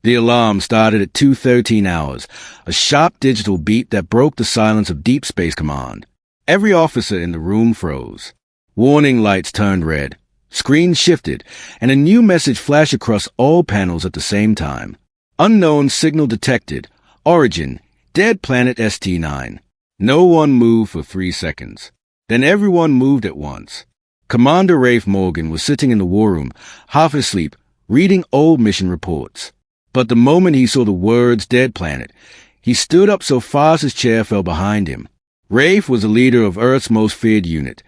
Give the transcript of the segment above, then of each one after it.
The alarm started at 2:13 hours, a sharp digital beep that broke the silence of Deep Space Command. Every officer in the room froze. Warning lights turned red, screens shifted, and a new message flashed across all panels at the same time. Unknown signal detected. Origin, dead planet ST9. No one moved for 3 seconds. Then everyone moved at once. Commander Rafe Morgan was sitting in the war room, half asleep, reading old mission reports. But the moment he saw the words dead planet, he stood up so fast his chair fell behind him. Rafe was the leader of Earth's most feared unit,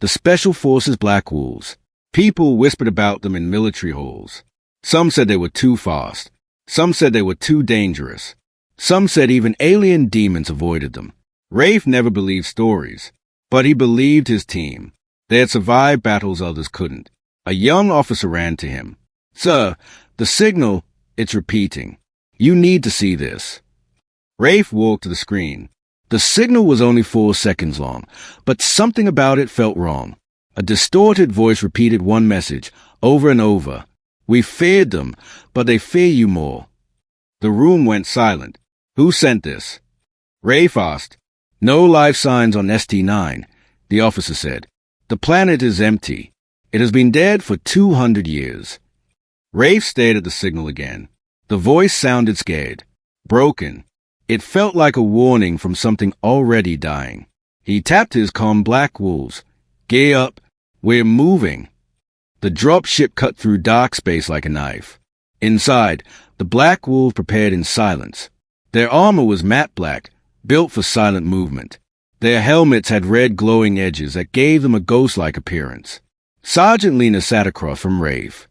the Special Forces Black Wolves. People whispered about them in military halls. Some said they were too fast. Some said they were too dangerous. Some said even alien demons avoided them. Rafe never believed stories, but he believed his team. They had survived battles others couldn't. A young officer ran to him. "Sir, the signal, it's repeating. You need to see this." Rafe walked to the screen. The signal was only 4 seconds long, but something about it felt wrong. A distorted voice repeated one message, over and over. "We feared them, but they fear you more." The room went silent. "Who sent this?" Rafe asked. "No life signs on ST9, the officer said. "The planet is empty. It has been dead for 200 years. Rafe stared at the signal again. The voice sounded scared, broken. It felt like a warning from something already dying. He tapped his comm. "Black Wolves, gear up. We're moving." The drop ship cut through dark space like a knife. Inside, the Black Wolves prepared in silence. Their armor was matte black, built for silent movement. Their helmets had red glowing edges that gave them a ghost-like appearance. Sergeant Lena sat across from Rafe.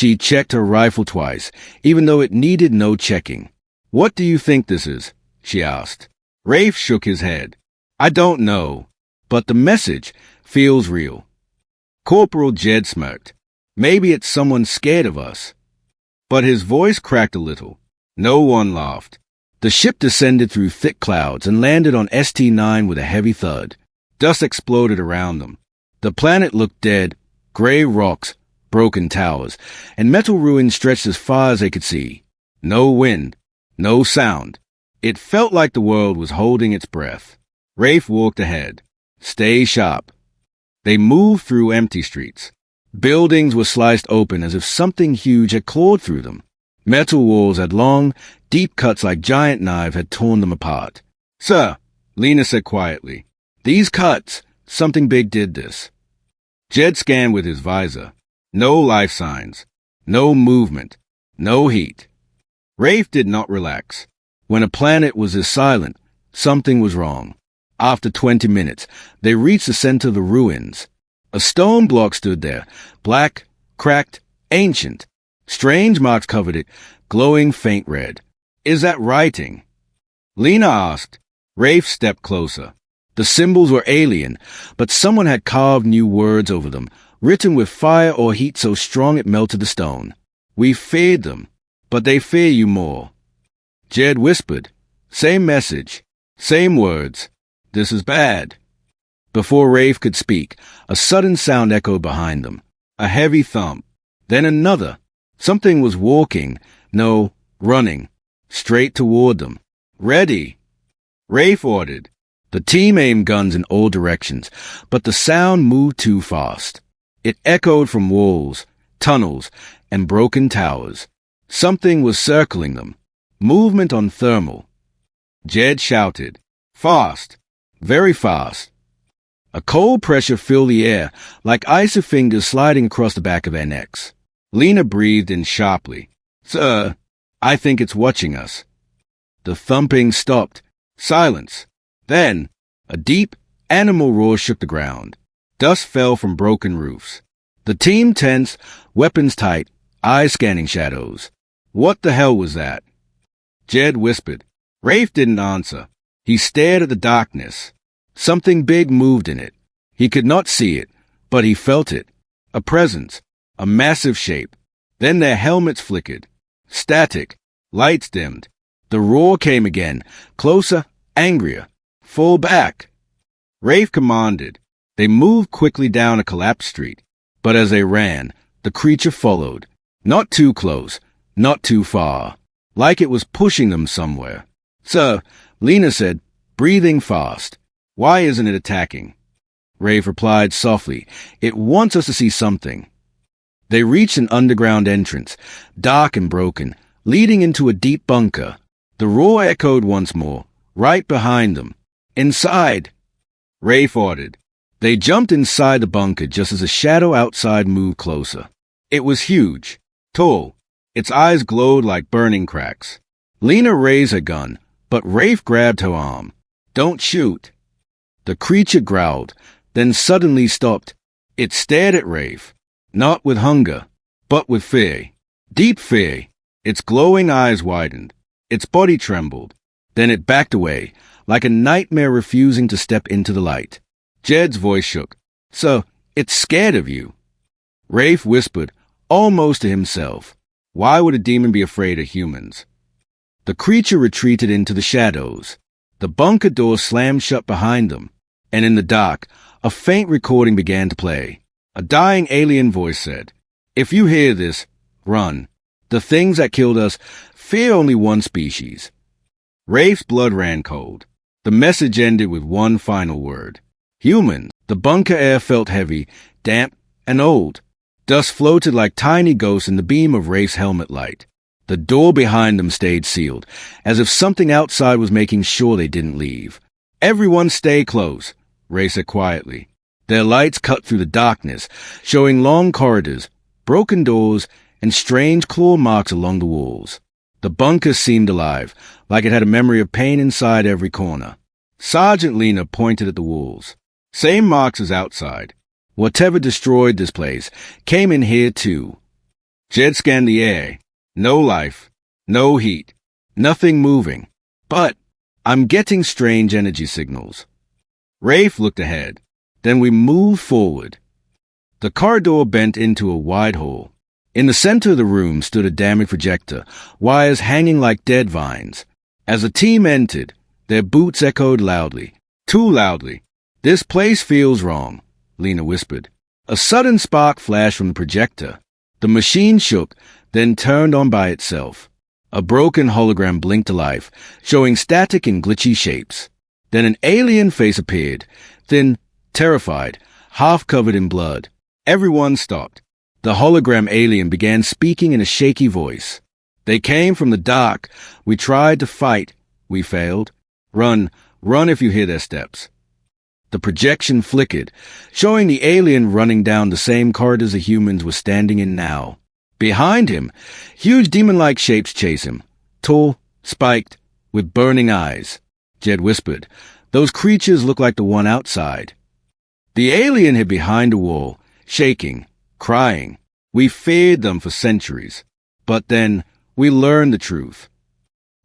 She checked her rifle twice, even though it needed no checking. "What do you think this is?" she asked. Rafe shook his head. "I don't know, but the message feels real." Corporal Jed smirked. "Maybe it's someone scared of us." But his voice cracked a little. No one laughed. The ship descended through thick clouds and landed on ST9 with a heavy thud. Dust exploded around them. The planet looked dead, gray rocks, broken towers, and metal ruins stretched as far as they could see. No wind, no sound. It felt like the world was holding its breath. Rafe walked ahead. "Stay sharp." They moved through empty streets. Buildings were sliced open as if something huge had clawed through them. Metal walls had long, deep cuts like giant knives had torn them apart. "Sir," Lena said quietly, "these cuts, something big did this." Jed scanned with his visor. No life signs, no movement, no heat. Rafe did not relax. When a planet was this silent, something was wrong. After 20 minutes, they reached the center of the ruins. A stone block stood there, black, cracked, ancient. Strange marks covered it, glowing faint red. "Is that writing?" Lena asked. Rafe stepped closer. The symbols were alien, but someone had carved new words over them, written with fire or heat so strong it melted the stone. "We feared them, but they fear you more." Jed whispered. "Same message, same words. This is bad." Before Rafe could speak, a sudden sound echoed behind them. A heavy thump. Then another. Something was walking, no, running, straight toward them. "Ready!" Rafe ordered. The team aimed guns in all directions, but the sound moved too fast. It echoed from walls, tunnels, and broken towers. Something was circling them. Movement on thermal. Jed shouted. "Fast! Very fast!" A cold pressure filled the air, like icy fingers sliding across the back of their necks. Lena breathed in sharply. "Sir, I think it's watching us." The thumping stopped. Silence. Then, a deep, animal roar shook the ground. Dust fell from broken roofs. The team tensed, weapons tight, eyes scanning shadows. "What the hell was that?" Jed whispered. Rafe didn't answer. He stared at the darkness. Something big moved in it. He could not see it, but he felt it. A presence, a massive shape. Then their helmets flickered. Static. Lights dimmed. The roar came again, closer, angrier. "Fall back!" Rafe commanded. They moved quickly down a collapsed street. But as they ran, the creature followed. Not too close, not too far. like it was pushing them somewhere. "Sir," Lena said, breathing fast. "Why isn't it attacking?" Rafe replied softly, "It wants us to see something." They reached an underground entrance, dark and broken, leading into a deep bunker. The roar echoed once more, right behind them. "Inside!" Rafe ordered. They jumped inside the bunker just as a shadow outside moved closer. It was huge, tall. Its eyes glowed like burning cracks. Lena raised her gun, but Rafe grabbed her arm. "Don't shoot." The creature growled, then suddenly stopped. It stared at Rafe, not with hunger, but with fear. Deep fear. Its glowing eyes widened. Its body trembled. Then it backed away, like a nightmare refusing to step into the light. Jed's voice shook. "So, it's scared of you." Rafe whispered, almost to himself. Why would a demon be afraid of humans? The creature retreated into the shadows. The bunker door slammed shut behind them, and in the dark, a faint recording began to play. A dying alien voice said, "If you hear this, run. The things that killed us fear only one species." Rafe's blood ran cold. The message ended with one final word. Humans. The bunker air felt heavy, damp, and old. Dust floated like tiny ghosts in the beam of Rafe's helmet light. The door behind them stayed sealed, as if something outside was making sure they didn't leave. "Everyone stay close," Rafe said quietly. Their lights cut through the darkness, showing long corridors, broken doors, and strange claw marks along the walls. The bunker seemed alive, like it had a memory of pain inside every corner. Sergeant Lena pointed at the walls. "Same marks as outside. Whatever destroyed this place came in here too." Jed scanned the air. No life, no heat, nothing moving. "But I'm getting strange energy signals." Rafe looked ahead. Then we moved forward. The corridor bent into a wide hall. In the center of the room stood a damaged projector, wires hanging like dead vines. As the team entered, their boots echoed loudly. Too loudly. "This place feels wrong," Lena whispered. A sudden spark flashed from the projector. The machine shook, then turned on by itself. A broken hologram blinked to life, showing static and glitchy shapes. Then an alien face appeared, thin, terrified, half covered in blood. Everyone stopped. The hologram alien began speaking in a shaky voice. "They came from the dark. We tried to fight. We failed. Run, run if you hear their steps." The projection flickered, showing the alien running down the same corridors the humans were standing in now. Behind him, huge demon-like shapes chase him, tall, spiked, with burning eyes. Jed whispered, "Those creatures look like the one outside." The alien hid behind a wall, shaking, crying. "We feared them for centuries. But then, we learned the truth."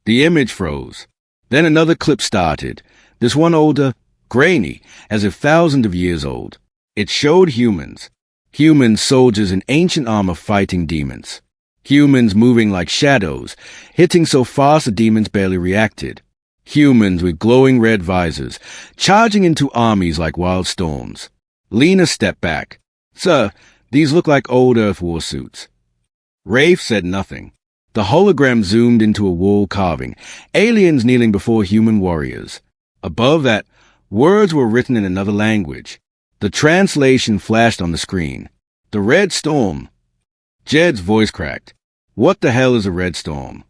The image froze. Then another clip started, this one older, grainy, as if thousands of years old. It showed humans. Human soldiers in ancient armor fighting demons. Humans moving like shadows, hitting so fast the demons barely reacted. Humans with glowing red visors, charging into armies like wild storms. Lena stepped back. "Sir, these look like old Earth war suits." Rafe said nothing. The hologram zoomed into a wall carving, aliens kneeling before human warriors. Above that, words were written in another language. The translation flashed on the screen. "The Red Storm." Jed's voice cracked. "What the hell is a red storm?"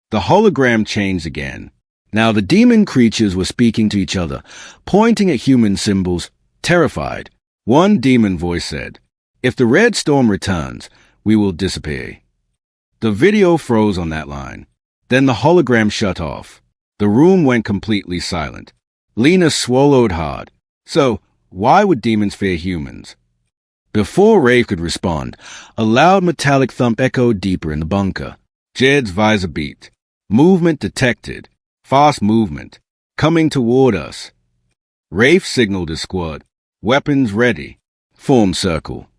The hologram changed again. Now the demon creatures were speaking to each other, pointing at human symbols, terrified. One demon voice said, "If the red storm returns, we will disappear." The video froze on that line. Then the hologram shut off. The room went completely silent. Lena swallowed hard. "So, why would demons fear humans?" Before Rafe could respond, a loud metallic thump echoed deeper in the bunker. Jed's visor beeped. Movement detected. Fast movement. Coming toward us. Rafe signaled his squad. Weapons ready. Form circle.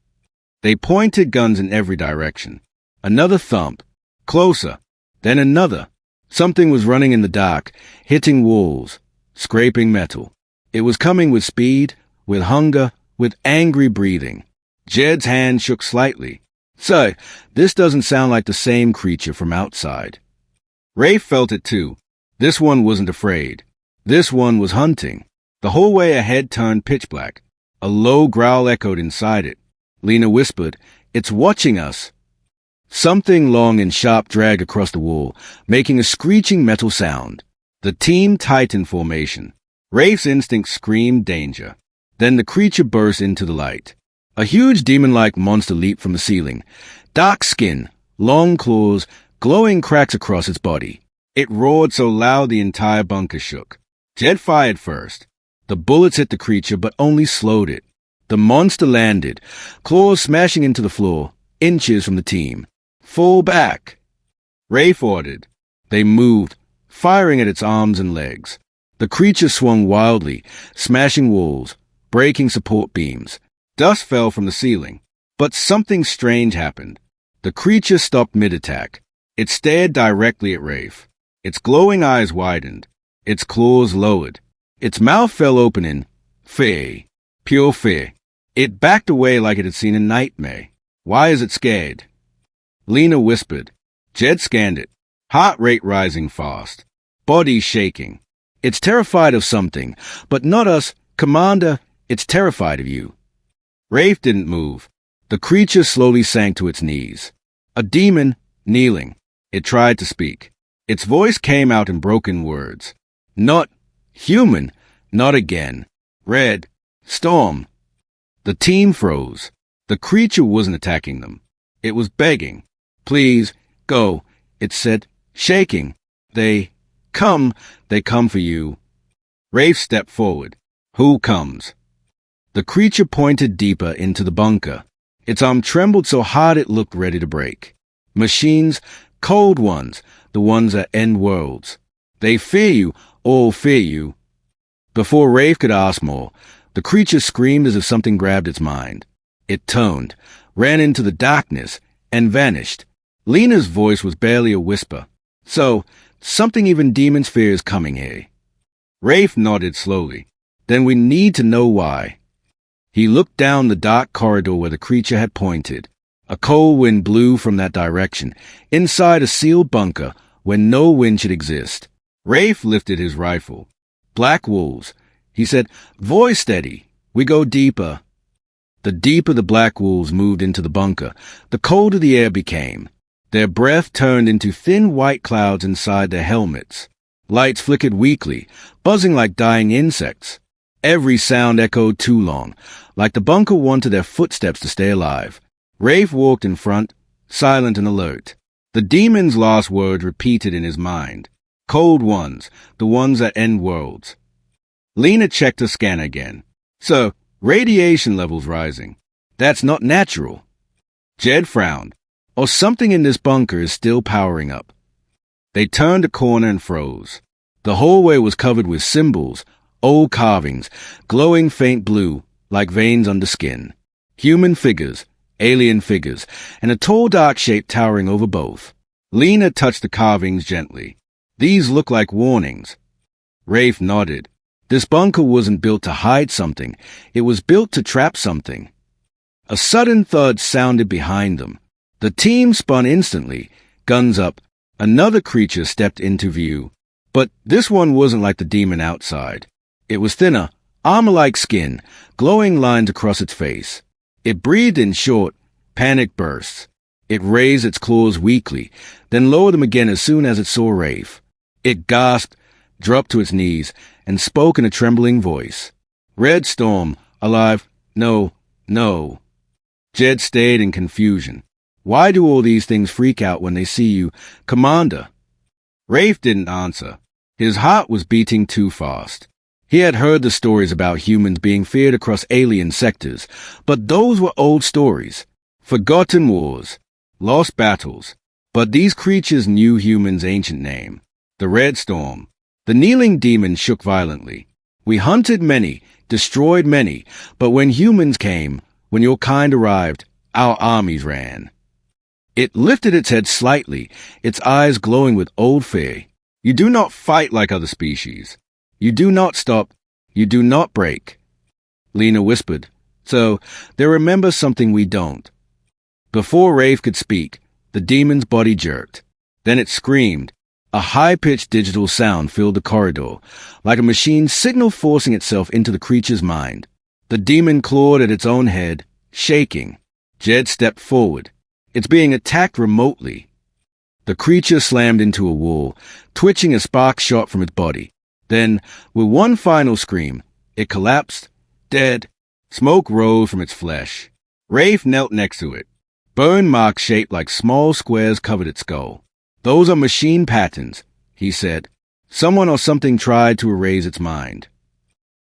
They pointed guns in every direction. Another thump. Closer. Then another. Something was running in the dark, hitting walls, scraping metal. It was coming with speed, with hunger, with angry breathing. Jed's hand shook slightly. "Sir, this doesn't sound like the same creature from outside." Rafe felt it too. This one wasn't afraid. This one was hunting. The whole way ahead turned pitch black. A low growl echoed inside it. Lena whispered, "It's watching us." Something long and sharp dragged across the wall, making a screeching metal sound. The team tightened formation. Rafe's instinct screamed danger. Then the creature burst into the light. A huge demon-like monster leaped from the ceiling. Dark skin, long claws, glowing cracks across its body. It roared so loud the entire bunker shook. Jed fired first. The bullets hit the creature, but only slowed it. The monster landed, claws smashing into the floor, inches from the team. "Fall back!" Rafe ordered. They moved, firing at its arms and legs. The creature swung wildly, smashing walls, breaking support beams. Dust fell from the ceiling. But something strange happened. The creature stopped mid-attack. It stared directly at Rafe. Its glowing eyes widened. Its claws lowered. Its mouth fell open in fear. Pure fear. It backed away like it had seen a nightmare. "Why is it scared?" Lena whispered. Jed scanned it. Heart rate rising fast. Body shaking. "It's terrified of something, but not us. Commander, it's terrified of you." Rafe didn't move. The creature slowly sank to its knees. A demon, kneeling. It tried to speak. Its voice came out in broken words. "Not human, not again. Red, storm." The team froze. The creature wasn't attacking them. It was begging. "Please, go," it said, shaking. They come for you." Rafe stepped forward. "Who comes?" The creature pointed deeper into the bunker. Its arm trembled so hard it looked ready to break. "Machines, cold ones, the ones that end worlds. They fear you, all fear you." Before Rafe could ask more, the creature screamed as if something grabbed its mind. It turned, ran into the darkness, and vanished. Lena's voice was barely a whisper. "So, something even demons fear is coming here." Rafe nodded slowly. "Then we need to know why." He looked down the dark corridor where the creature had pointed. A cold wind blew from that direction, inside a sealed bunker where no wind should exist. Rafe lifted his rifle. "Black wolves," he said. "Voice steady. We go deeper." The deeper the black wolves moved into the bunker, the colder the air became. Their breath turned into thin white clouds inside their helmets. Lights flickered weakly, buzzing like dying insects. Every sound echoed too long, like the bunker wanted their footsteps to stay alive. Rafe walked in front, silent and alert. The demon's last words repeated in his mind. "Cold ones, the ones that end worlds." Lena checked her scanner again. "So, radiation levels rising. That's not natural." Jed frowned. "Or something in this bunker is still powering up." They turned a corner and froze. The hallway was covered with symbols, old carvings, glowing faint blue, like veins under skin. Human figures, alien figures, and a tall dark shape towering over both. Lena touched the carvings gently. "These look like warnings." Rafe nodded. This bunker wasn't built to hide something. It was built to trap something. A sudden thud sounded behind them. The team spun instantly, guns up. Another creature stepped into view. But this one wasn't like the demon outside. It was thinner, armor-like skin, glowing lines across its face. It breathed in short, panicked bursts. It raised its claws weakly, then lowered them again as soon as it saw Rafe. It gasped, dropped to its knees, and spoke in a trembling voice. "Red Storm, alive, no, no." Jed stayed in confusion. "Why do all these things freak out when they see you, Commander?" Rafe didn't answer. His heart was beating too fast. He had heard the stories about humans being feared across alien sectors, but those were old stories. Forgotten wars, lost battles. But these creatures knew humans' ancient name, the Red Storm. The kneeling demon shook violently. "We hunted many, destroyed many, but when humans came, when your kind arrived, our armies ran." It lifted its head slightly, its eyes glowing with old fear. "You do not fight like other species. You do not stop. You do not break." Lena whispered. "So, they remember something we don't." Before Rafe could speak, the demon's body jerked. Then it screamed. A high-pitched digital sound filled the corridor, like a machine signal forcing itself into the creature's mind. The demon clawed at its own head, shaking. Jed stepped forward. It's being attacked remotely. The creature slammed into a wall, twitching as sparks shot from its body. Then, with one final scream, it collapsed, dead. Smoke rose from its flesh. Rafe knelt next to it. Burn marks shaped like small squares covered its skull. "Those are machine patterns," he said. "Someone or something tried to erase its mind."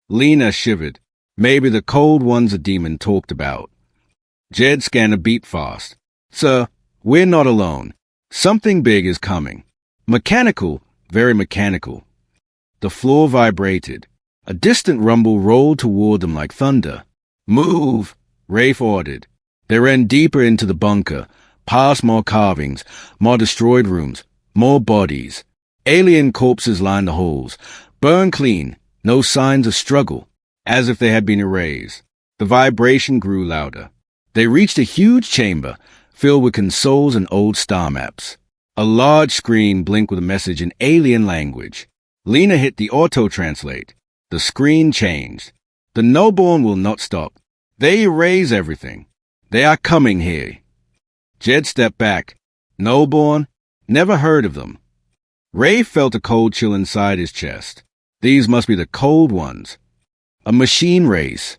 Lena shivered. Maybe the cold ones the demon talked about. Jed scanned a beat fast. "Sir, we're not alone. Something big is coming." Mechanical, very mechanical. The floor vibrated. A distant rumble rolled toward them like thunder. "Move," Rafe ordered. They ran deeper into the bunker, past more carvings, more destroyed rooms, more bodies. Alien corpses lined the holes, burned clean, no signs of struggle, as if they had been erased. The vibration grew louder. They reached a huge chamber, filled with consoles and old star maps. A large screen blinked with a message in alien language. Lena hit the auto-translate. The screen changed. "The Noborn will not stop. They erase everything. They are coming here." Jed stepped back. Noborn? Never heard of them. Rafe felt a cold chill inside his chest. These must be the cold ones. A machine race.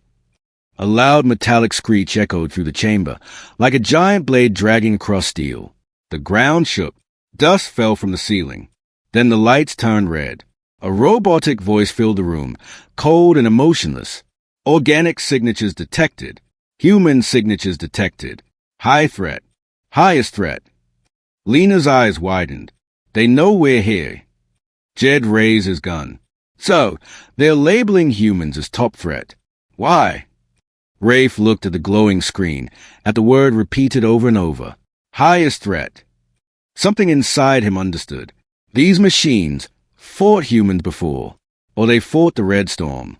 A loud metallic screech echoed through the chamber, like a giant blade dragging across steel. The ground shook. Dust fell from the ceiling. Then the lights turned red. A robotic voice filled the room, cold and emotionless. "Organic signatures detected. Human signatures detected. High threat. Highest threat." Lena's eyes widened. "They know we're here." Jed raised his gun. "So, they're labeling humans as top threat. Why?" Rafe looked at the glowing screen, at the word repeated over and over. Highest threat. Something inside him understood. These machines fought humans before, or they fought the Red Storm.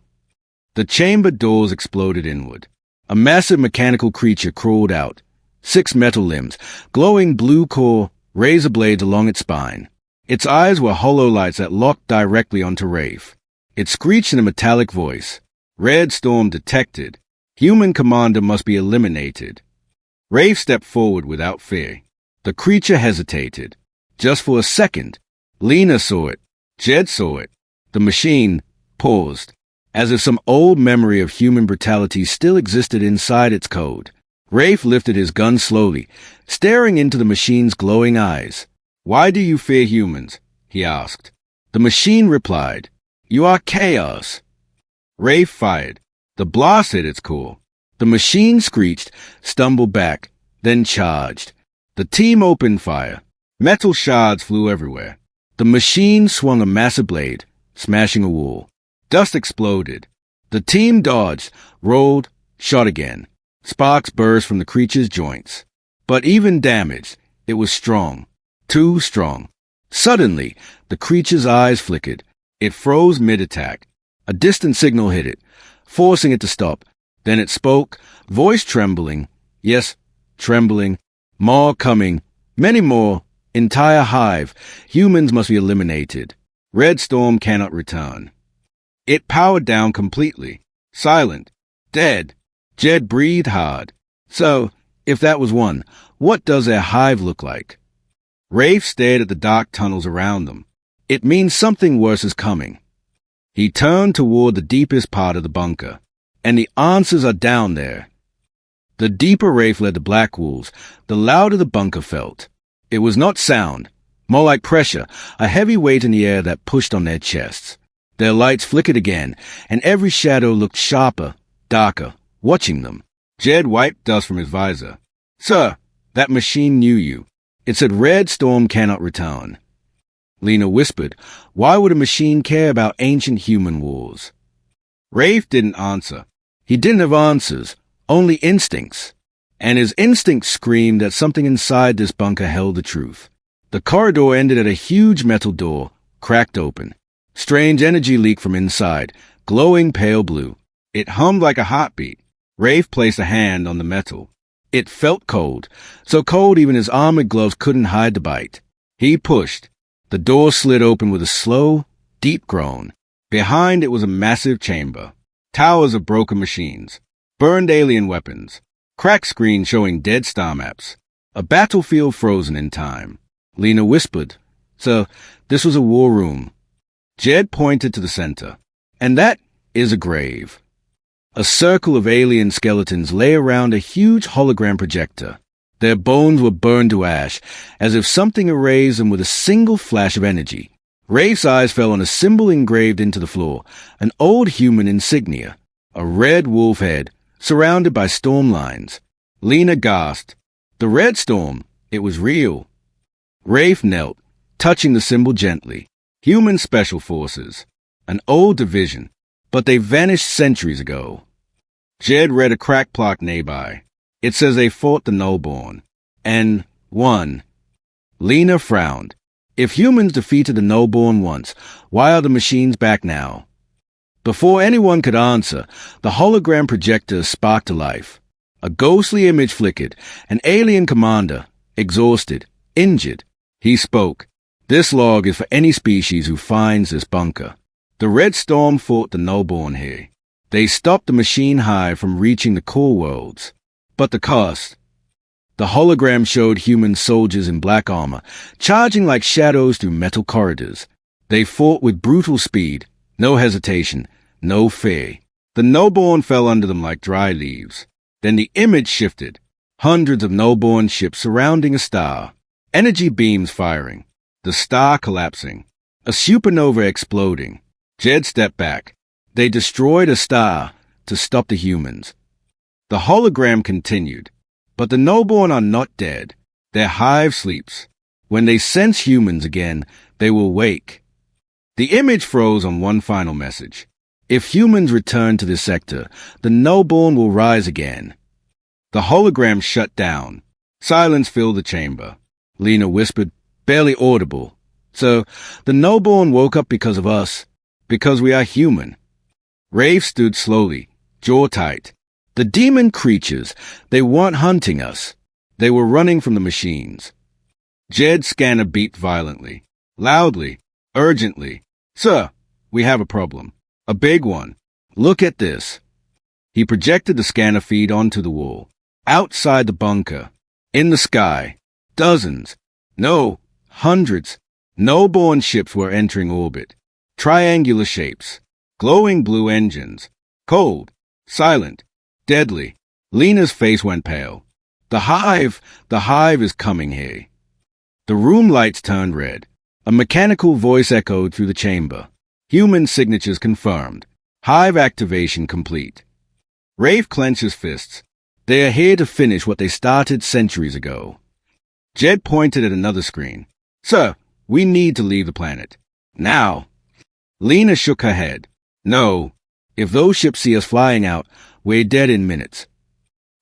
The chamber doors exploded inward. A massive mechanical creature crawled out. 6 metal limbs, glowing blue core, razor blades along its spine. Its eyes were hollow lights that locked directly onto Rafe. It screeched in a metallic voice. "Red Storm detected. Human commander must be eliminated." Rafe stepped forward without fear. The creature hesitated. Just for a second. Lena saw it. Jed saw it. The machine paused, as if some old memory of human brutality still existed inside its code. Rafe lifted his gun slowly, staring into the machine's glowing eyes. "Why do you fear humans?" he asked. The machine replied, "You are chaos." Rafe fired. The blast hit its core. The machine screeched, stumbled back, then charged. The team opened fire. Metal shards flew everywhere. The machine swung a massive blade, smashing a wall. Dust exploded. The team dodged, rolled, shot again. Sparks burst from the creature's joints. But even damaged, it was strong. Too strong. Suddenly, the creature's eyes flickered. It froze mid-attack. A distant signal hit it, forcing it to stop. Then it spoke, voice trembling. Yes, trembling. "More coming. Many more. Entire hive. Humans must be eliminated. Red Storm cannot return." It powered down completely. Silent. Dead. Jed breathed hard. "So, if that was one, what does their hive look like?" Rafe stared at the dark tunnels around them. "It means something worse is coming." He turned toward the deepest part of the bunker. "And the answers are down there." The deeper Rafe led the black wolves, the louder the bunker felt. It was not sound, more like pressure, a heavy weight in the air that pushed on their chests. Their lights flickered again, and every shadow looked sharper, darker, watching them. Jed wiped dust from his visor. "Sir, that machine knew you. It said Red Storm cannot return." Lena whispered, "Why would a machine care about ancient human wars?" Rafe didn't answer. He didn't have answers, only instincts. And his instincts screamed that something inside this bunker held the truth. The corridor ended at a huge metal door, cracked open. Strange energy leaked from inside, glowing pale blue. It hummed like a heartbeat. Rafe placed a hand on the metal. It felt cold, so cold even his armored gloves couldn't hide the bite. He pushed. The door slid open with a slow, deep groan. Behind it was a massive chamber. Towers of broken machines. Burned alien weapons. Cracked screens showing dead star maps. A battlefield frozen in time. Lena whispered, "So, this was a war room." Jed pointed to the center. "And that is a grave." A circle of alien skeletons lay around a huge hologram projector. Their bones were burned to ash, as if something erased them with a single flash of energy. Rafe's eyes fell on a symbol engraved into the floor, an old human insignia, a red wolf head, surrounded by storm lines. Lena gasped. The red storm, it was real. Rafe knelt, touching the symbol gently. Human Special Forces. An old division, but they vanished centuries ago. Jed read a cracked plaque nearby. It says they fought the Nullborn. And won. Lena frowned. If humans defeated the Nullborn once, why are the machines back now? Before anyone could answer, the hologram projector sparked to life. A ghostly image flickered, an alien commander, exhausted, injured. He spoke. "This log is for any species who finds this bunker. The Red Storm fought the Nullborn here. They stopped the machine hive from reaching the core worlds. But the cost." The hologram showed human soldiers in black armor, charging like shadows through metal corridors. They fought with brutal speed, no hesitation, no fear. The Nullborn fell under them like dry leaves. Then the image shifted. Hundreds of Nullborn ships surrounding a star. Energy beams firing. The star collapsing. A supernova exploding. Jed stepped back. They destroyed a star to stop the humans. The hologram continued. But the Nullborn are not dead. Their hive sleeps. When they sense humans again, they will wake. The image froze on one final message. If humans return to this sector, the Nullborn will rise again. The hologram shut down. Silence filled the chamber. Lena whispered, barely audible. "So, the Nullborn woke up because of us. Because we are human." Rafe stood slowly, jaw tight. "The demon creatures, they weren't hunting us. They were running from the machines." Jed's scanner beeped violently, loudly, urgently. "Sir, we have a problem. A big one. Look at this." He projected the scanner feed onto the wall. Outside the bunker, in the sky, dozens, no, hundreds, Nullborn ships were entering orbit. Triangular shapes, glowing blue engines, cold, silent, deadly. Lena's face went pale. The hive is coming here." The room lights turned red. A mechanical voice echoed through the chamber. Human signatures confirmed. Hive activation complete. Rafe clenched his fists. They are here to finish what they started centuries ago. Jed pointed at another screen. "Sir, we need to leave the planet. Now." Lena shook her head. "No. If those ships see us flying out, we're dead in minutes."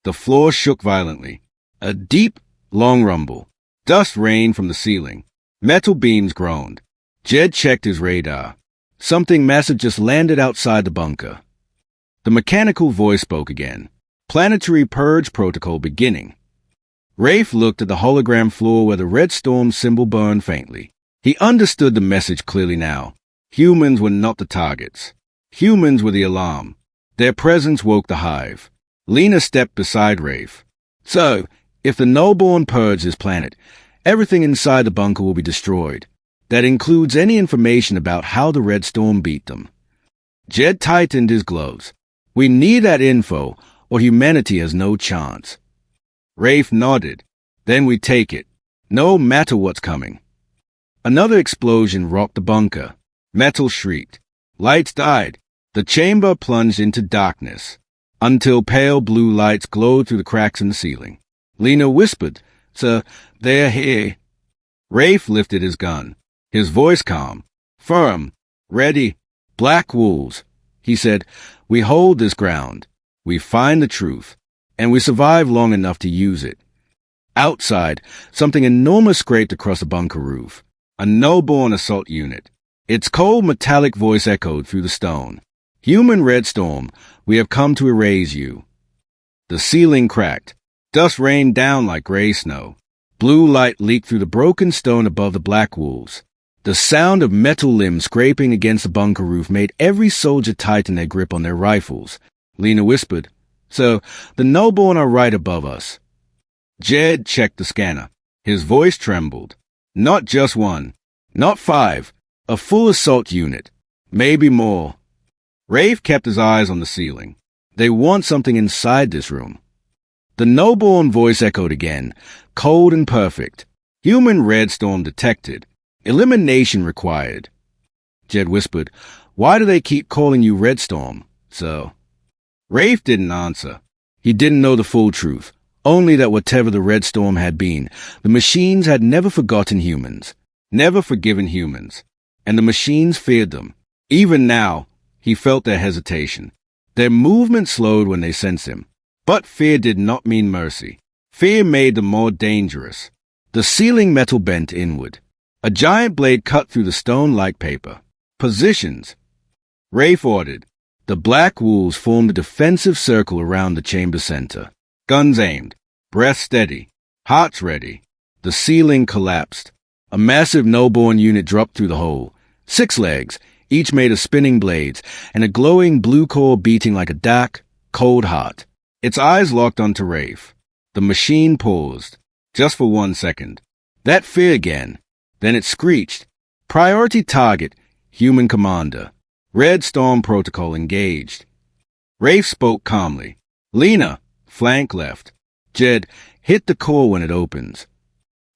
The floor shook violently. A deep, long rumble. Dust rained from the ceiling. Metal beams groaned. Jed checked his radar. Something massive just landed outside the bunker. The mechanical voice spoke again. "Planetary purge protocol beginning." Rafe looked at the hologram floor where the red storm symbol burned faintly. He understood the message clearly now. Humans were not the targets. Humans were the alarm. Their presence woke the hive. Lena stepped beside Rafe. "So, if the Nullborn purge this planet, everything inside the bunker will be destroyed. That includes any information about how the red storm beat them." Jed tightened his gloves. "We need that info, or humanity has no chance." Rafe nodded. "Then we take it, no matter what's coming." Another explosion rocked the bunker. Metal shrieked. Lights died. The chamber plunged into darkness, until pale blue lights glowed through the cracks in the ceiling. Lena whispered, "Sir, they're here." Rafe lifted his gun, his voice calm, firm, ready. "Black wolves," he said, "we hold this ground. We find the truth, and we survive long enough to use it." Outside, something enormous scraped across the bunker roof. A Nullborn assault unit. Its cold metallic voice echoed through the stone. "Human Red Storm, we have come to erase you." The ceiling cracked. Dust rained down like gray snow. Blue light leaked through the broken stone above the black wolves. The sound of metal limbs scraping against the bunker roof made every soldier tighten their grip on their rifles. Lena whispered, "So, the Noborn are right above us." Jed checked the scanner. His voice trembled. "Not just one. Not 5. A full assault unit. Maybe more." Rafe kept his eyes on the ceiling. "They want something inside this room." The Noborn voice echoed again, cold and perfect. "Human red storm detected. Elimination required." Jed whispered, "Why do they keep calling you Red Storm, so?" Rafe didn't answer. He didn't know the full truth, only that whatever the Red Storm had been, the machines had never forgotten humans, never forgiven humans, and the machines feared them. Even now, he felt their hesitation. Their movement slowed when they sensed him. But fear did not mean mercy. Fear made them more dangerous. The ceiling metal bent inward. A giant blade cut through the stone like paper. "Positions," Rafe ordered. The black wolves formed a defensive circle around the chamber center. Guns aimed, breath steady, hearts ready. The ceiling collapsed. A massive Noborn unit dropped through the hole. 6 legs, each made of spinning blades, and a glowing blue core beating like a dark, cold heart. Its eyes locked onto Rafe. The machine paused, just for 1 second. That fear again. Then it screeched. "Priority target, human commander. Red Storm protocol engaged." Rafe spoke calmly. "Lena, flank left. Jed, hit the core when it opens."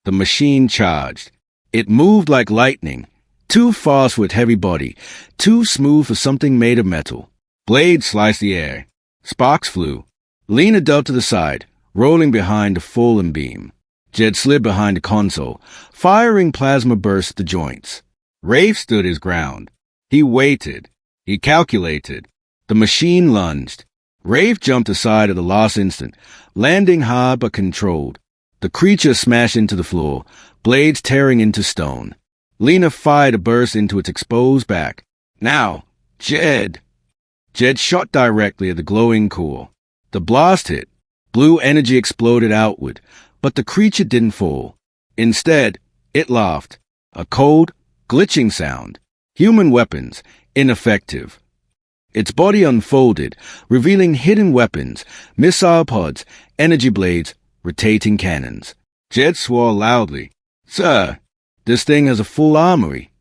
The machine charged. It moved like lightning, too fast for its heavy body, too smooth for something made of metal. Blades sliced the air. Sparks flew. Lena dove to the side, rolling behind the fallen beam. Jed slid behind the console, firing plasma bursts at the joints. Rafe stood his ground. He waited. He calculated. The machine lunged. Rafe jumped aside at the last instant, landing hard but controlled. The creature smashed into the floor, blades tearing into stone. Lena fired a burst into its exposed back. "Now, Jed!" Jed shot directly at the glowing core. The blast hit. Blue energy exploded outward, but the creature didn't fall. Instead, it laughed. A cold, glitching sound. Human weapons, ineffective. Its body unfolded, revealing hidden weapons, missile pods, energy blades, rotating cannons. Jed swore loudly. "Sir, this thing has a full armory."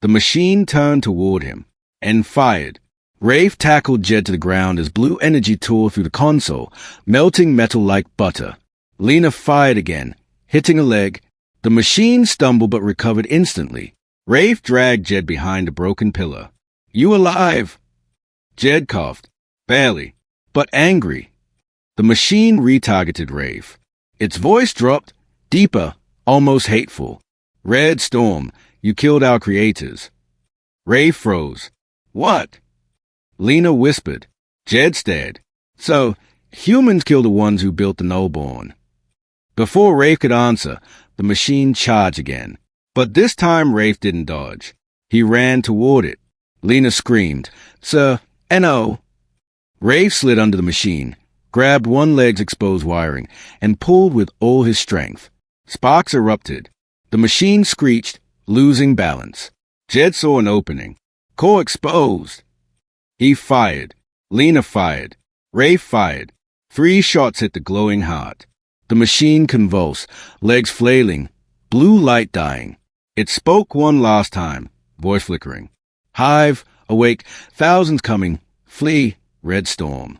The machine turned toward him and fired. Rafe tackled Jed to the ground as blue energy tore through the console, melting metal like butter. Lena fired again, hitting a leg. The machine stumbled but recovered instantly. Rafe dragged Jed behind a broken pillar. "You alive?" Jed coughed. "Barely, but angry." The machine retargeted Rafe. Its voice dropped, deeper, almost hateful. "Red Storm, you killed our creators." Rafe froze. "What?" Lena whispered. Jed stared. "So, humans killed the ones who built the Noborn." Before Rafe could answer, the machine charged again. But this time Rafe didn't dodge. He ran toward it. Lena screamed, "Sir, N.O." Rafe slid under the machine, grabbed one leg's exposed wiring, and pulled with all his strength. Sparks erupted. The machine screeched, losing balance. Jed saw an opening. Core exposed. He fired. Lena fired. Rafe fired. 3 shots hit the glowing heart. The machine convulsed, legs flailing, blue light dying. It spoke one last time, voice flickering. "Hive, awake, thousands coming, flee, Red Storm."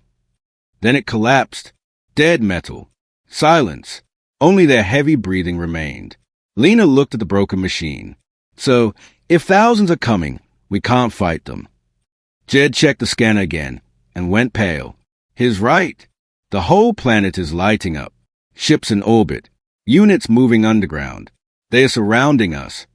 Then it collapsed. Dead metal. Silence. Only their heavy breathing remained. Lena looked at the broken machine. "So, if thousands are coming, we can't fight them." Jed checked the scanner again and went pale. He's right. The whole planet is lighting up. Ships in orbit. Units moving underground. They are surrounding us.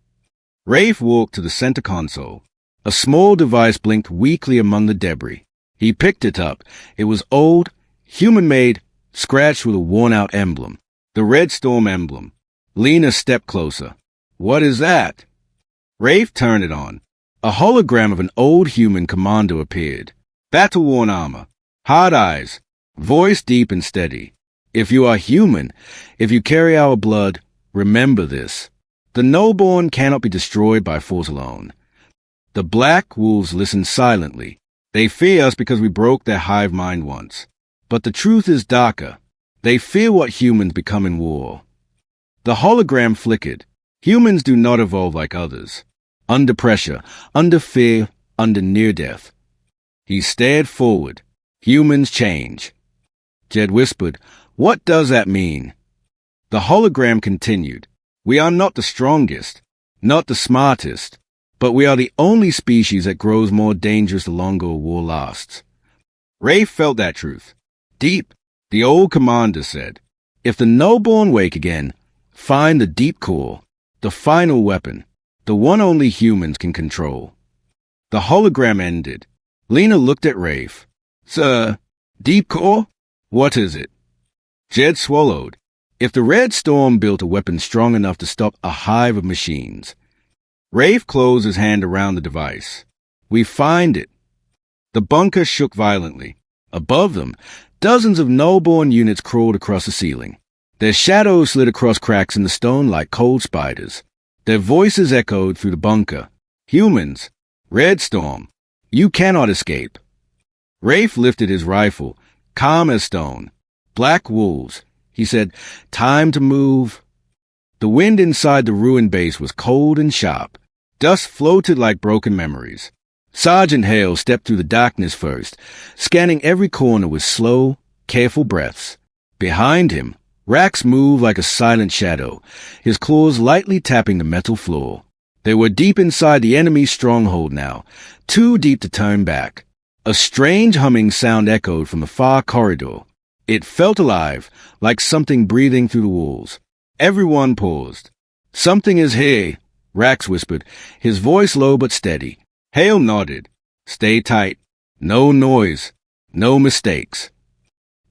Rafe walked to the center console. A small device blinked weakly among the debris. He picked it up. It was old, human-made, scratched with a worn-out emblem. The Red Storm emblem. Lena stepped closer. "What is that?" Rafe turned it on. A hologram of an old human commando appeared. Battle-worn armor. Hard eyes. Voice deep and steady. "If you are human, if you carry our blood, remember this." The no-born cannot be destroyed by force alone. The black wolves listen silently. They fear us because we broke their hive mind once. But the truth is darker. They fear what humans become in war. The hologram flickered. Humans do not evolve like others. Under pressure, under fear, under near death. He stared forward. Humans change. Jed whispered, "What does that mean?" The hologram continued. "We are not the strongest, not the smartest, but we are the only species that grows more dangerous the longer a war lasts." Rafe felt that truth. Deep, the old commander said, "If the no-born wake again, find the deep core, the final weapon, the one only humans can control." The hologram ended. Lena looked at Rafe. "Sir, deep core? What is it?" Jed swallowed. "If the Red Storm built a weapon strong enough to stop a hive of machines." Rafe closed his hand around the device. "We find it." The bunker shook violently. Above them, dozens of no-born units crawled across the ceiling. Their shadows slid across cracks in the stone like cold spiders. Their voices echoed through the bunker. "Humans, Red Storm, you cannot escape." Rafe lifted his rifle, calm as stone. "Black wolves," he said, "time to move." The wind inside the ruined base was cold and sharp. Dust floated like broken memories. Sergeant Hale stepped through the darkness first, scanning every corner with slow, careful breaths. Behind him, Rax moved like a silent shadow, his claws lightly tapping the metal floor. They were deep inside the enemy's stronghold now, too deep to turn back. A strange humming sound echoed from the far corridor. It felt alive, like something breathing through the walls. Everyone paused. "Something is here," Rax whispered, his voice low but steady. Hale nodded. "Stay tight. No noise. No mistakes."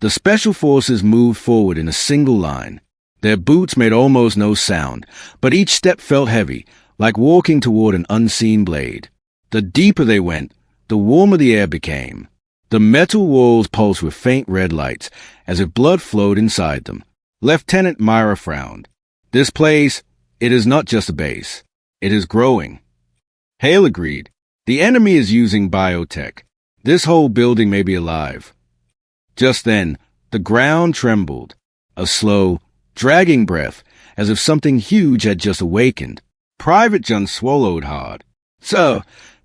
The special forces moved forward in a single line. Their boots made almost no sound, but each step felt heavy, like walking toward an unseen blade. The deeper they went, the warmer the air became. The metal walls pulsed with faint red lights, as if blood flowed inside them. Lieutenant Myra frowned. "This place, it is not just a base. It is growing." Hale agreed. "The enemy is using biotech. This whole building may be alive." Just then, the ground trembled. A slow, dragging breath, as if something huge had just awakened. Private John swallowed hard. "Sir,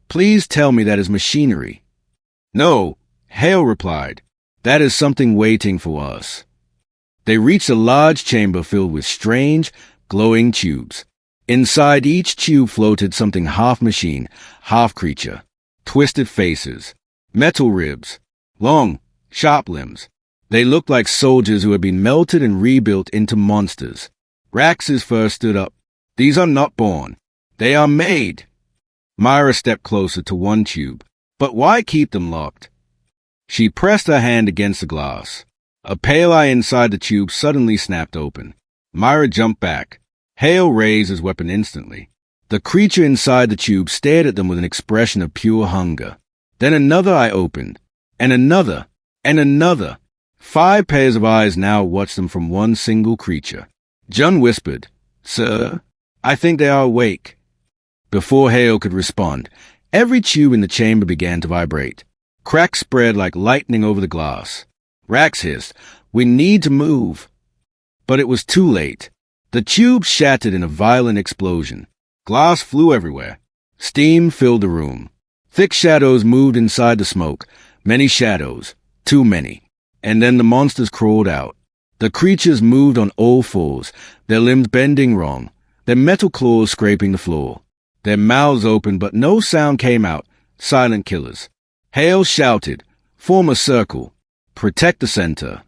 please tell me that is machinery." "No," Hale replied. "That is something waiting for us." They reached a large chamber filled with strange, glowing tubes. Inside each tube floated something half machine, half creature. Twisted faces, metal ribs, long, sharp limbs. They looked like soldiers who had been melted and rebuilt into monsters. Rax's first stood up. "These are not born. They are made." Myra stepped closer to one tube. "But why keep them locked?" She pressed her hand against the glass. A pale eye inside the tube suddenly snapped open. Myra jumped back. Hale raised his weapon instantly. The creature inside the tube stared at them with an expression of pure hunger. Then another eye opened, and another, and another. 5 pairs of eyes now watched them from one single creature. John whispered, "Sir, I think they are awake." Before Hale could respond, every tube in the chamber began to vibrate. Cracks spread like lightning over the glass. Rax hissed, "We need to move." But it was too late. The tube shattered in a violent explosion. Glass flew everywhere. Steam filled the room. Thick shadows moved inside the smoke. Many shadows. Too many. And then the monsters crawled out. The creatures moved on all fours, their limbs bending wrong, their metal claws scraping the floor. Their mouths open, but no sound came out. Silent killers. Hale shouted, "Form a circle. Protect the center."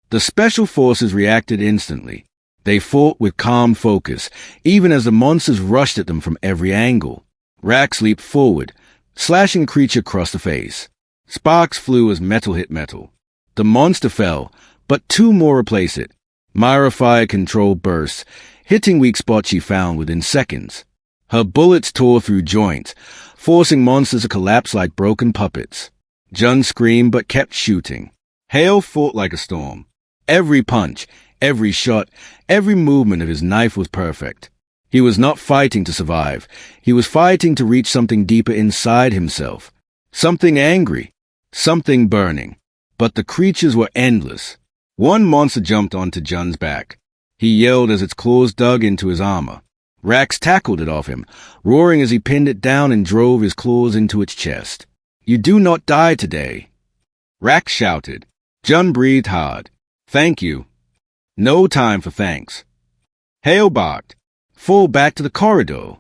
The special forces reacted instantly. They fought with calm focus, even as the monsters rushed at them from every angle. Rax leaped forward, slashing creature across the face. Sparks flew as metal hit metal. The monster fell, but 2 more replaced it. Myra fired controlled bursts, hitting weak spots she found within seconds. Her bullets tore through joints, forcing monsters to collapse like broken puppets. Jun screamed but kept shooting. Hale fought like a storm. Every punch, every shot, every movement of his knife was perfect. He was not fighting to survive. He was fighting to reach something deeper inside himself. Something angry. Something burning. But the creatures were endless. One monster jumped onto Jun's back. He yelled as its claws dug into his armor. Rax tackled it off him, roaring as he pinned it down and drove his claws into its chest. "You do not die today." Rax shouted. Jun breathed hard. "Thank you." "No time for thanks." Hale barked. "Fall back to the corridor."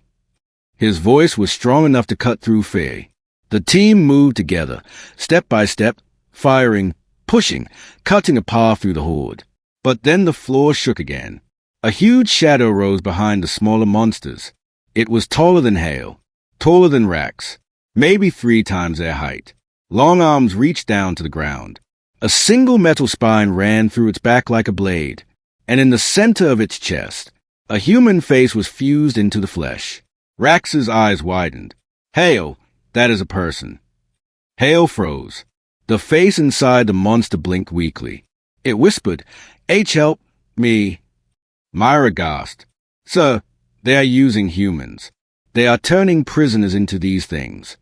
His voice was strong enough to cut through fear. The team moved together, step by step, firing, pushing, cutting a path through the horde. But then the floor shook again. A huge shadow rose behind the smaller monsters. It was taller than Hale, taller than Rax, maybe 3 times their height. Long arms reached down to the ground. A single metal spine ran through its back like a blade, and in the center of its chest, a human face was fused into the flesh. Rax's eyes widened. "Hale, that is a person." Hale froze. The face inside the monster blinked weakly. It whispered, help me." Myra gasped. "Sir, they are using humans. They are turning prisoners into these things."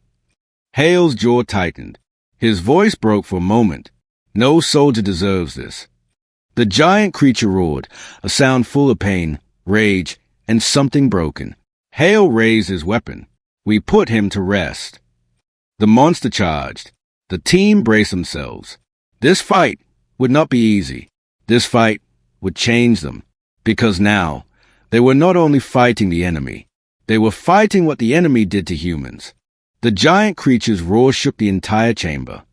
Hale's jaw tightened. His voice broke for a moment. "No soldier deserves this." The giant creature roared, a sound full of pain, rage, and something broken. Hale raised his weapon. "We put him to rest." The monster charged. The team braced themselves. This fight would not be easy. This fight would change them. Because now, they were not only fighting the enemy, they were fighting what the enemy did to humans. The giant creature's roar shook the entire chamber.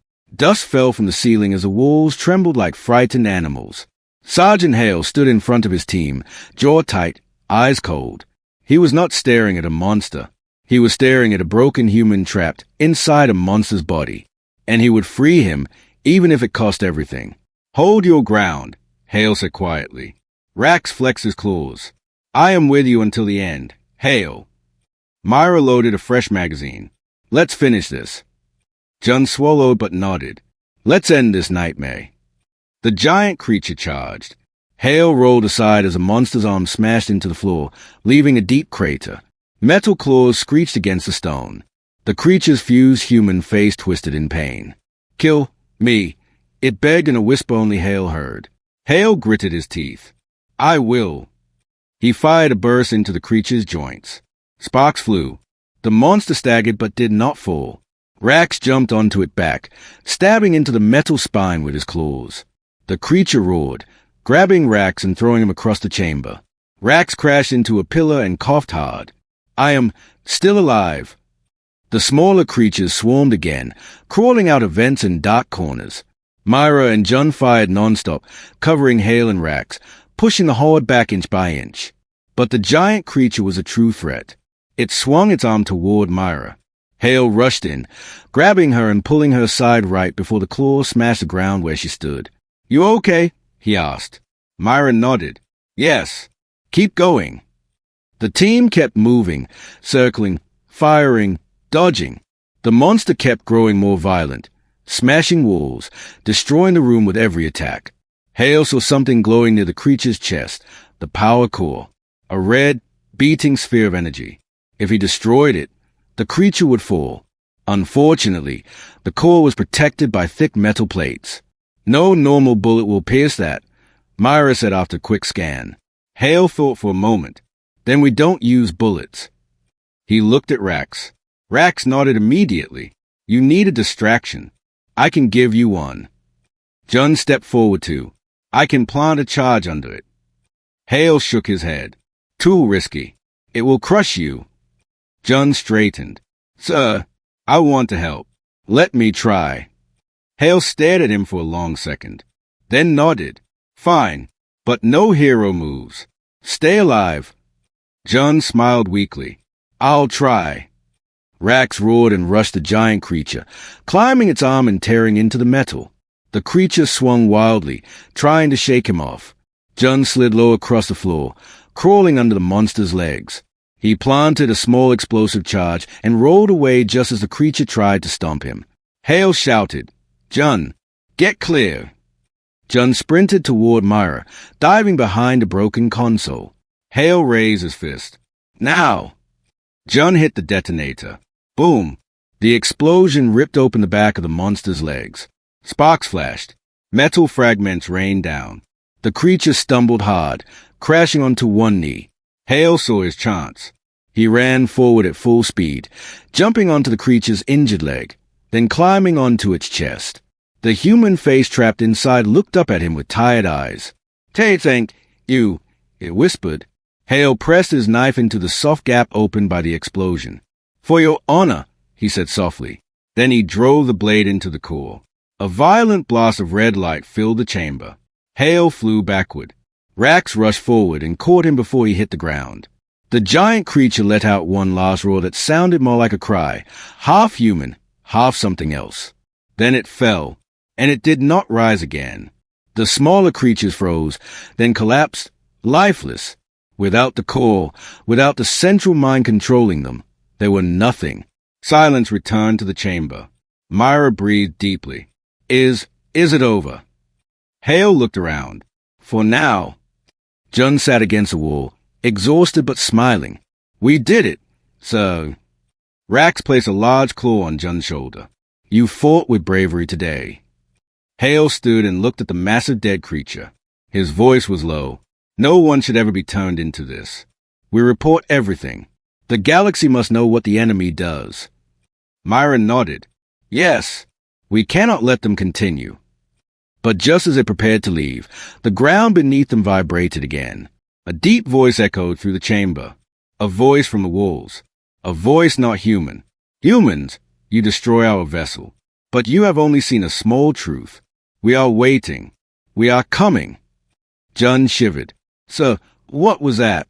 Dust fell from the ceiling as the walls trembled like frightened animals. Sergeant Hale stood in front of his team, jaw tight, eyes cold. He was not staring at a monster. He was staring at a broken human trapped inside a monster's body. And he would free him, even if it cost everything. "Hold your ground," Hale said quietly. Rax flexed his claws. "I am with you until the end. Hale." Myra loaded a fresh magazine. "Let's finish this." Jun swallowed but nodded. "Let's end this nightmare." The giant creature charged. Hale rolled aside as a monster's arm smashed into the floor, leaving a deep crater. Metal claws screeched against the stone. The creature's fused human face twisted in pain. "Kill me," it begged in a whisper only Hale heard. Hale gritted his teeth. "I will." He fired a burst into the creature's joints. Sparks flew. The monster staggered but did not fall. Rax jumped onto it back, stabbing into the metal spine with his claws. The creature roared, grabbing Rax and throwing him across the chamber. Rax crashed into a pillar and coughed hard. "I am still alive." The smaller creatures swarmed again, crawling out of vents and dark corners. Myra and Jun fired nonstop, covering Hale and Rax, pushing the horde back inch by inch. But the giant creature was a true threat. It swung its arm toward Myra. Hale rushed in, grabbing her and pulling her aside right before the claws smashed the ground where she stood. "You okay?" he asked. Myra nodded. "Yes. Keep going." The team kept moving, circling, firing, dodging. The monster kept growing more violent, smashing walls, destroying the room with every attack. Hale saw something glowing near the creature's chest, the power core, a red, beating sphere of energy. If he destroyed it, the creature would fall. Unfortunately, the core was protected by thick metal plates. "No normal bullet will pierce that," Myra said after a quick scan. Hale thought for a moment. "Then we don't use bullets." He looked at Rax. Rax nodded immediately. "You need a distraction. I can give you one." Jun stepped forward too. "I can plant a charge under it." Hale shook his head. "Too risky. It will crush you." Jun straightened. "Sir, I want to help. Let me try." Hale stared at him for a long second, then nodded. "Fine, but no hero moves. Stay alive." Jun smiled weakly. "I'll try." Rax roared and rushed the giant creature, climbing its arm and tearing into the metal. The creature swung wildly, trying to shake him off. Jun slid low across the floor, crawling under the monster's legs. He planted a small explosive charge and rolled away just as the creature tried to stomp him. Hale shouted, "Jun, get clear." Jun sprinted toward Myra, diving behind a broken console. Hale raised his fist. Now! John hit the detonator. Boom! The explosion ripped open the back of the monster's legs. Sparks flashed. Metal fragments rained down. The creature stumbled hard, crashing onto one knee. Hale saw his chance. He ran forward at full speed, jumping onto the creature's injured leg, then climbing onto its chest. The human face trapped inside looked up at him with tired eyes. "Thank you," it whispered. Hale pressed his knife into the soft gap opened by the explosion. "For your honor," he said softly. Then he drove the blade into the core. A violent blast of red light filled the chamber. Hale flew backward. Rax rushed forward and caught him before he hit the ground. The giant creature let out one last roar that sounded more like a cry, half human, half something else. Then it fell, and it did not rise again. The smaller creatures froze, then collapsed, lifeless. Without the core, without the central mind controlling them, they were nothing. Silence returned to the chamber. Myra breathed deeply. Is it over? Hale looked around. For now. John sat against the wall, exhausted but smiling. "We did it, sir." Rax placed a large claw on John's shoulder. "You fought with bravery today." Hale stood and looked at the massive dead creature. His voice was low. "No one should ever be turned into this. We report everything. The galaxy must know what the enemy does." Myra nodded. "Yes, we cannot let them continue." But just as they prepared to leave, the ground beneath them vibrated again. A deep voice echoed through the chamber. A voice from the walls. A voice not human. "Humans, you destroy our vessel. But you have only seen a small truth. We are waiting. We are coming." John shivered. "Sir, what was that?"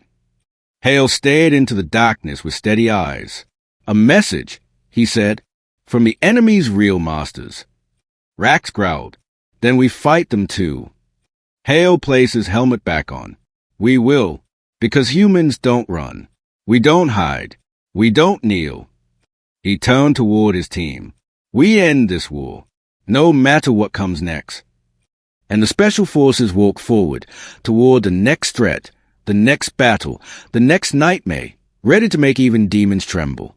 Hale stared into the darkness with steady eyes. "A message," he said, "from the enemy's real masters." Rax growled. "Then we fight them too." Hale placed his helmet back on. "We will, because humans don't run. We don't hide. We don't kneel." He turned toward his team. "We end this war, no matter what comes next." And the special forces walked forward toward the next threat, the next battle, the next nightmare, ready to make even demons tremble.